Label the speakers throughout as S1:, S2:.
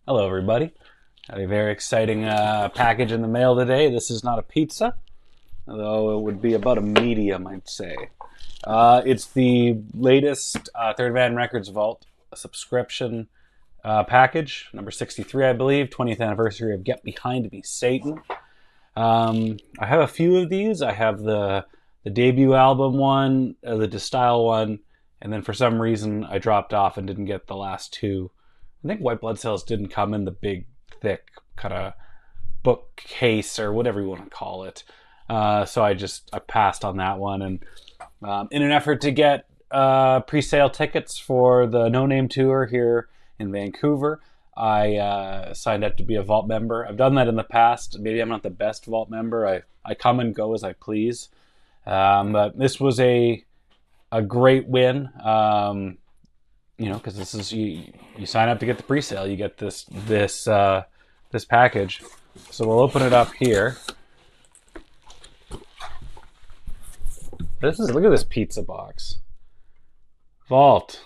S1: Hello, everybody. Got a very exciting package in the mail today. This is not a pizza, although it would be about a medium, I'd say. It's the latest Third Man Records Vault subscription package, number 63, I believe, 20th anniversary of Get Behind Me, Satan. I have a few of these. I have the debut album one, the DeStyle one, and then for some reason I dropped off and didn't get the last two. I think White Blood Cells didn't come in the big, thick kind of bookcase or whatever you want to call it. So I passed on that one. And in an effort to get pre-sale tickets for the No Name Tour here in Vancouver, I signed up to be a Vault member. I've done that in the past. Maybe I'm not the best Vault member. I come and go as I please. But this was a great win. Because this is you sign up to get the pre-sale, you get this package. So we'll open it up here. Look at this pizza box. Vault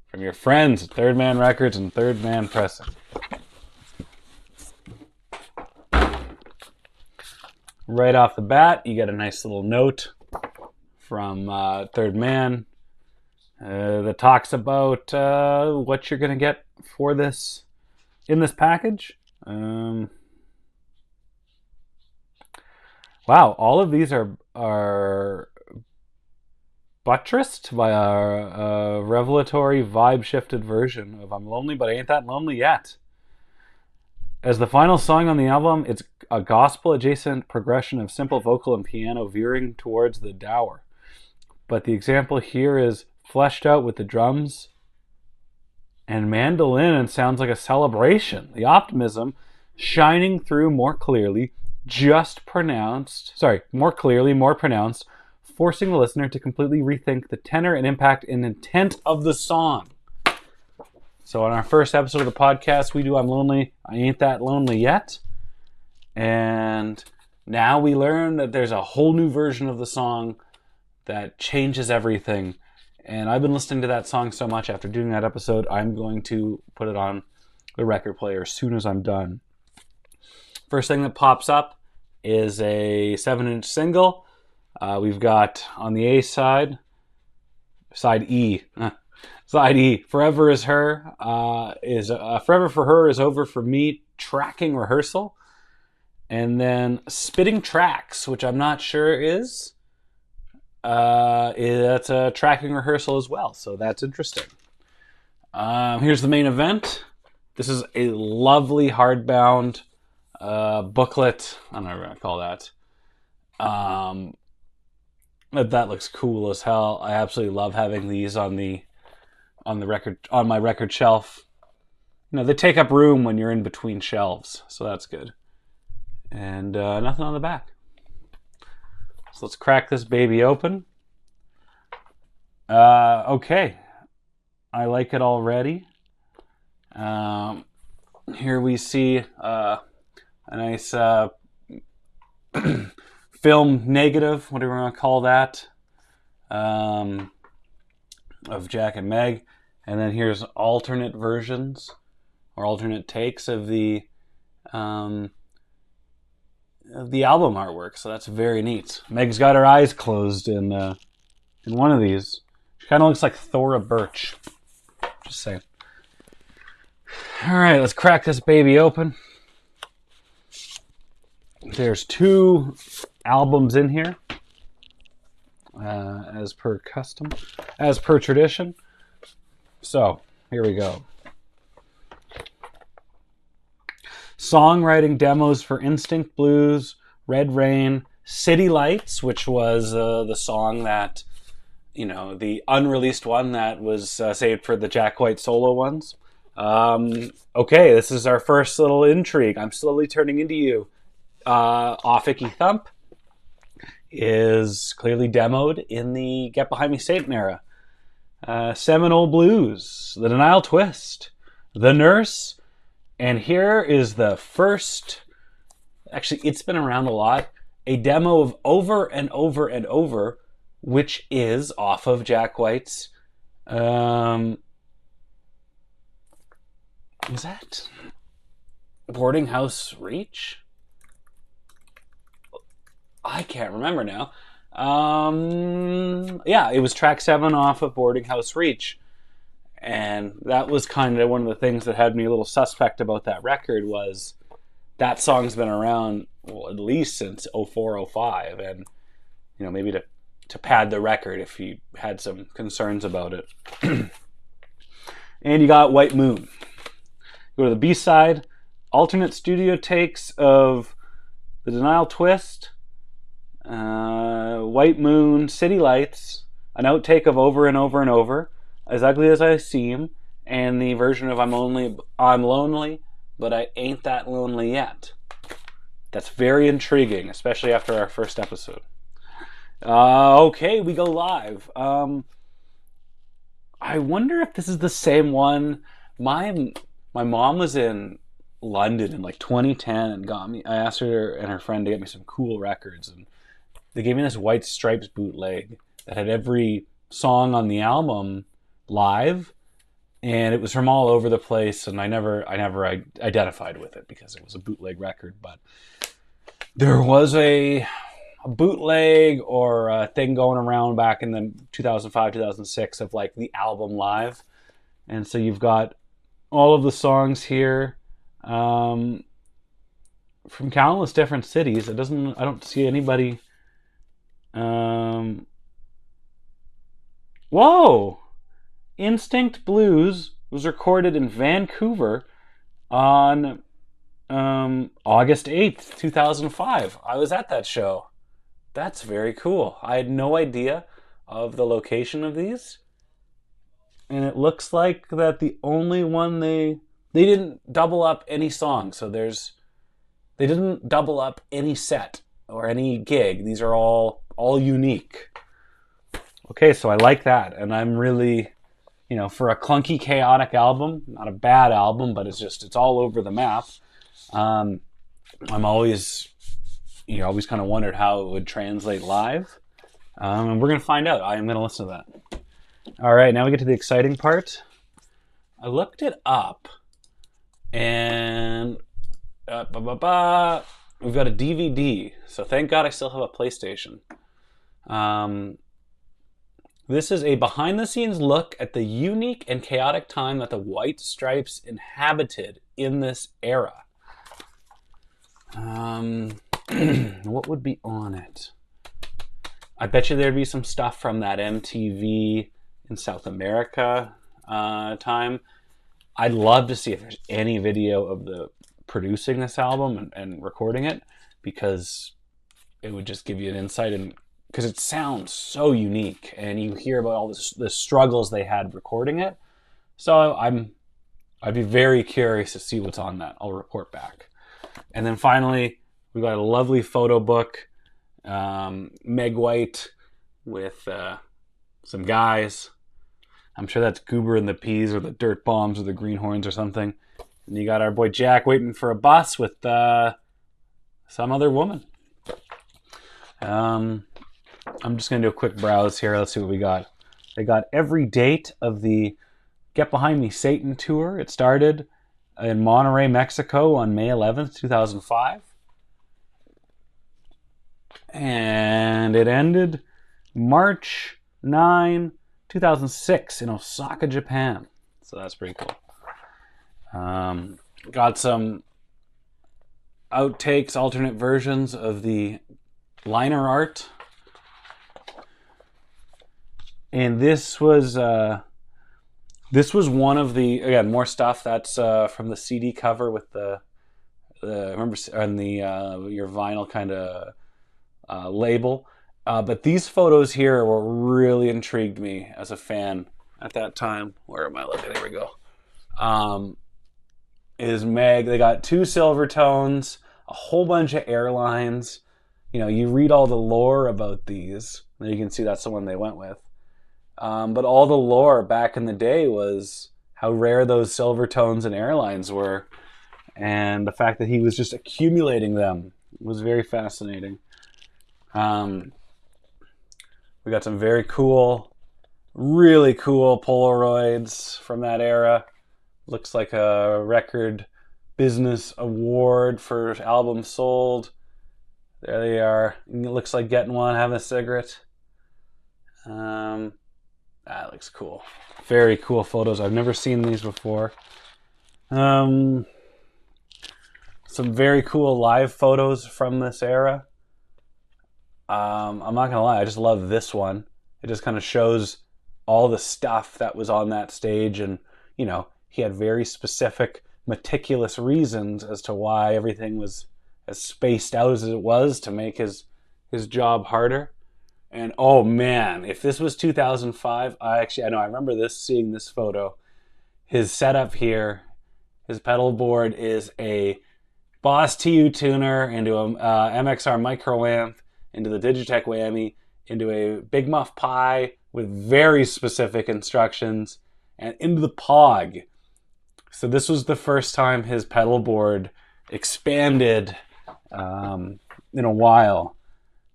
S1: from your friends at Third Man Records and Third Man Pressing. Right off the bat, you get a nice little note from Third Man. That talks about what you're going to get for this in this package. Wow, all of these are buttressed by a revelatory, vibe-shifted version of I'm Lonely, But I Ain't That Lonely Yet. As the final song on the album, it's a gospel-adjacent progression of simple vocal and piano veering towards the dour. But the example here is fleshed out with the drums and mandolin and sounds like a celebration. The optimism shining through more clearly, more pronounced, forcing the listener to completely rethink the tenor and impact and intent of the song. So on our first episode of the podcast, we do I'm Lonely, I Ain't That Lonely Yet. And now we learn that there's a whole new version of the song that changes everything. And I've been listening to that song so much after doing that episode, I'm going to put it on the record player as soon as I'm done. First thing that pops up is a 7-inch single. We've got on the A side, side E, Forever is Her, Forever for Her is Over for Me, Tracking Rehearsal. And then Spitting Tracks, which I'm not sure is... that's a tracking rehearsal as well, so that's interesting. Here's the main event. This is a lovely hardbound booklet. I don't know what I'm going to call that. But that looks cool as hell. I absolutely love having these on my record shelf. You know, they take up room when you're in between shelves, so that's good. And nothing on the back. So let's crack this baby open. Okay. I like it already. Here we see a nice film negative, whatever we want to call that, of Jack and Meg. And then here's alternate versions or alternate takes of the album artwork, so that's very neat. Meg's got her eyes closed in one of these. She kind of looks like Thora Birch. Just saying. All right, let's crack this baby open. There's 2 albums in here, as per tradition. So here we go. Songwriting demos for Instinct Blues, Red Rain, City Lights, which was the song that, the unreleased one that was saved for the Jack White solo ones. Okay, this is our first little intrigue. I'm slowly turning into you. Off Icky Thump is clearly demoed in the Get Behind Me, Satan era. Seminole Blues, The Denial Twist, The Nurse, and here is the first, actually it's been around a lot, a demo of Over and Over and Over, which is off of Jack White's, is that? Boarding House Reach? I can't remember now. Yeah, it was track 7 off of Boarding House Reach. And that was kind of one of the things that had me a little suspect about that record was that song's been around, well, at least since 04, 05. And, maybe to pad the record if you had some concerns about it. And you got White Moon. Go to the B-side, alternate studio takes of The Denial Twist, White Moon, City Lights, an outtake of Over and Over and Over, As Ugly as I Seem, and the version of I'm Lonely, but I Ain't That Lonely Yet. That's very intriguing, especially after our first episode. Okay, we go live. I wonder if this is the same one. My mom was in London in like 2010 and I asked her and her friend to get me some cool records, and they gave me this White Stripes bootleg that had every song on the album live, and it was from all over the place, and I never identified with it because it was a bootleg record. But there was a bootleg or a thing going around back in the 2005, 2006 of like the album live, and so you've got all of the songs here from countless different cities. I don't see anybody. Whoa! Instinct Blues was recorded in Vancouver on August 8th, 2005. I was at that show. That's very cool. I had no idea of the location of these. And it looks like that the only one they didn't double up any song. So they didn't double up any set or any gig. These are all unique. Okay, so I like that. And I'm really, for a clunky, chaotic album, not a bad album, but it's all over the map. I'm always kind of wondered how it would translate live. And we're going to find out. I am going to listen to that. All right, now we get to the exciting part. I looked it up, and we've got a DVD. So thank God I still have a PlayStation. This is a behind-the-scenes look at the unique and chaotic time that the White Stripes inhabited in this era. What would be on it? I bet you there'd be some stuff from that MTV in South America time. I'd love to see if there's any video of the producing this album and recording it, because it would just give you an insight, and because it sounds so unique, and you hear about all the struggles they had recording it. So I'd be very curious to see what's on that. I'll report back. And then finally, we got a lovely photo book, Meg White with some guys. I'm sure that's Goober and the Peas or the Dirt Bombs or the Greenhorns or something. And you got our boy Jack waiting for a bus with some other woman. I'm just going to do a quick browse here. Let's see what we got. They got every date of the Get Behind Me Satan tour. It started in Monterrey, Mexico on May 11th, 2005. And it ended March 9, 2006 in Osaka, Japan. So that's pretty cool. Got some outtakes, alternate versions of the liner art. And this was one of the, again, more stuff that's from the CD cover with the remember on the your vinyl kind of label. But these photos here were really intrigued me as a fan at that time. Where am I looking? There we go. Is Meg. They got 2 silver tones, a whole bunch of airlines. You read all the lore about these, and you can see that's the one they went with. But all the lore back in the day was how rare those silver tones and airlines were. And the fact that he was just accumulating them was very fascinating. We got some very cool, really cool Polaroids from that era. Looks like a record business award for album sold. There they are. It looks like getting one, having a cigarette. That looks cool. Very cool photos. I've never seen these before. Some very cool live photos from this era. I'm not gonna lie, I just love this one. It just kind of shows all the stuff that was on that stage, and you know, he had very specific, meticulous reasons as to why everything was as spaced out as it was to make his job harder. And oh man, if this was 2005, I remember seeing this photo. His setup here, his pedal board is a Boss TU tuner into a MXR micro amp, into the Digitech whammy, into a Big Muff Pi with very specific instructions, and into the Pog. So this was the first time his pedal board expanded in a while,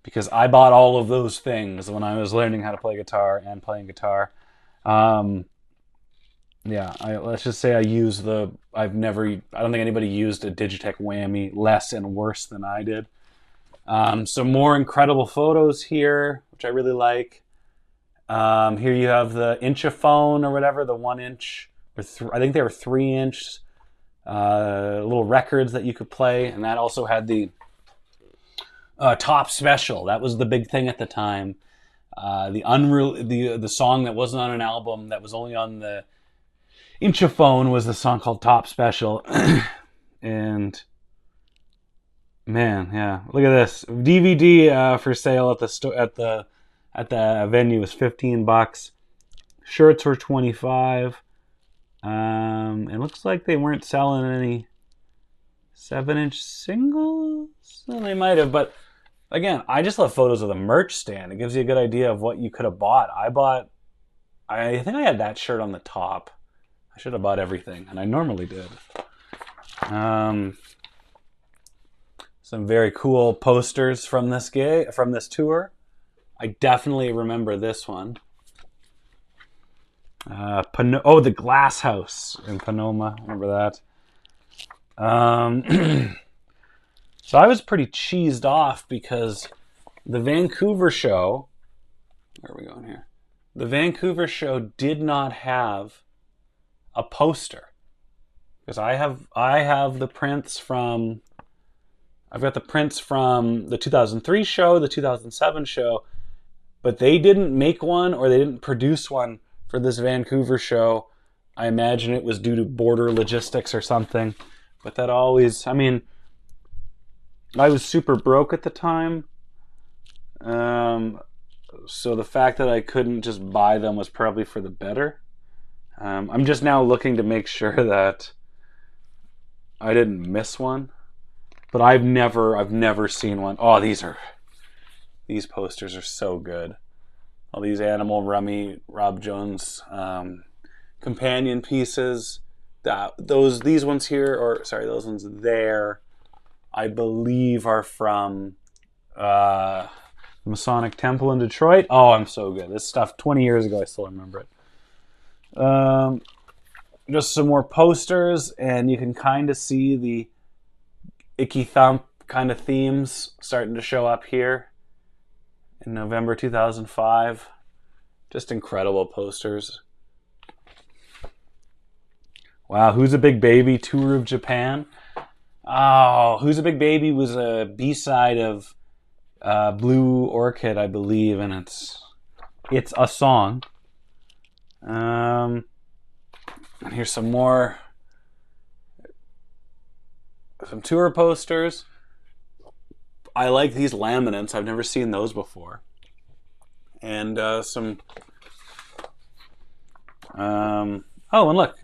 S1: because I bought all of those things when I was learning how to play guitar and playing guitar. Let's just say I don't think anybody used a Digitech whammy less and worse than I did. Some more incredible photos here, which I really like. Here you have the Inchaphone or whatever, the 1 inch, I think they were 3 inch little records that you could play, and that also had the Top Special. That was the big thing at the time. The song that wasn't on an album, that was only on the Inchaphone, was the song called Top Special. And man, yeah, look at this DVD for sale at the venue was $15. Shirts were $25. It looks like they weren't selling any 7-inch singles. Well, they might have, but again, I just love photos of the merch stand. It gives you a good idea of what you could have bought. I think I had that shirt on the top. I should have bought everything, and I normally did. Some very cool posters from this tour. I definitely remember this one. The Glass House in Panoma. Remember that. So I was pretty cheesed off because the Vancouver show, where are we going here? The Vancouver show did not have a poster, because I have the prints from, I've got the prints from the 2003 show, the 2007 show, but they didn't make one, or they didn't produce one for this Vancouver show. I imagine it was due to border logistics or something. But that always, I was super broke at the time. So the fact that I couldn't just buy them was probably for the better. I'm just now looking to make sure that I didn't miss one. But I've never seen one. Oh, these posters are so good. All these Animal, Rummy, Rob Jones companion pieces. These ones here, those ones there, I believe are from Masonic Temple in Detroit. Oh, I'm so good. This stuff 20 years ago, I still remember it. Just some more posters, and you can kind of see the Icky Thump kind of themes starting to show up here in November 2005. Just incredible posters. Wow, Who's a Big Baby, Tour of Japan. Oh, Who's a Big Baby was a B-side of Blue Orchid, I believe, and it's a song. And here's some tour posters. I like these laminates. I've never seen those before. And and look,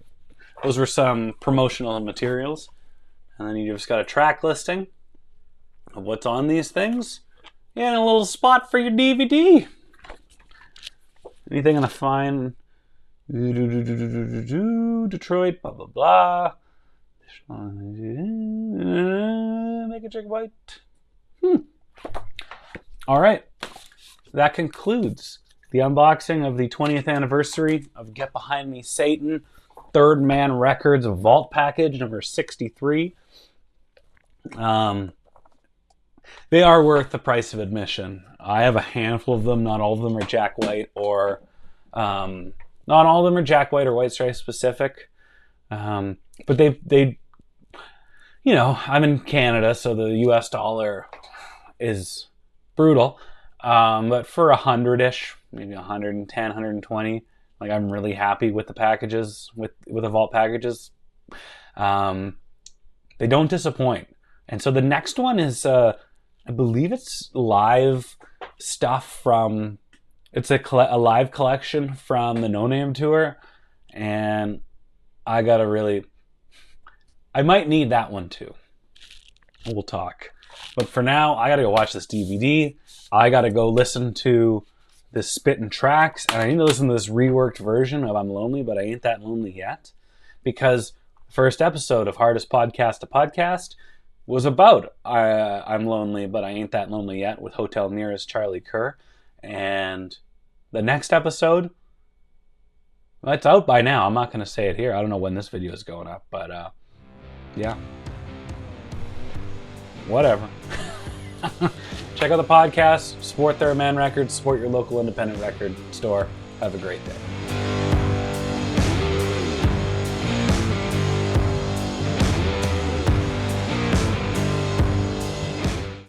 S1: those were some promotional materials. And then you just got a track listing of what's on these things, and a little spot for your DVD. Anything in the fine Detroit, blah, blah, blah. Make it check white. All right. That concludes the unboxing of the 20th anniversary of Get Behind Me, Satan. Third Man Records Vault package number 63. They are worth the price of admission. I have a handful of them. Not all of them are Jack White or not all of them are Jack White or White Stripe specific. But they you know, I'm in Canada, so the US dollar is brutal. But for 100-ish, maybe 110, 120, like I'm really happy with the packages, with the Vault packages. They don't disappoint. And so the next one is, I believe it's live stuff from, it's a live collection from the No Name tour. And I might need that one too. We'll talk. But for now, I gotta go watch this DVD. I gotta go listen to this Spittin' Tracks. And I need to listen to this reworked version of I'm Lonely, But I Ain't That Lonely Yet. Because the first episode of Hardest Podcast to Podcast was about I'm Lonely, But I Ain't That Lonely Yet with Hotel Nearest Charlie Kerr. And the next episode, well, it's out by now. I'm not going to say it here. I don't know when this video is going up, but yeah. Whatever. Check out the podcast, support Third Man Records, support your local independent record store. Have a great day.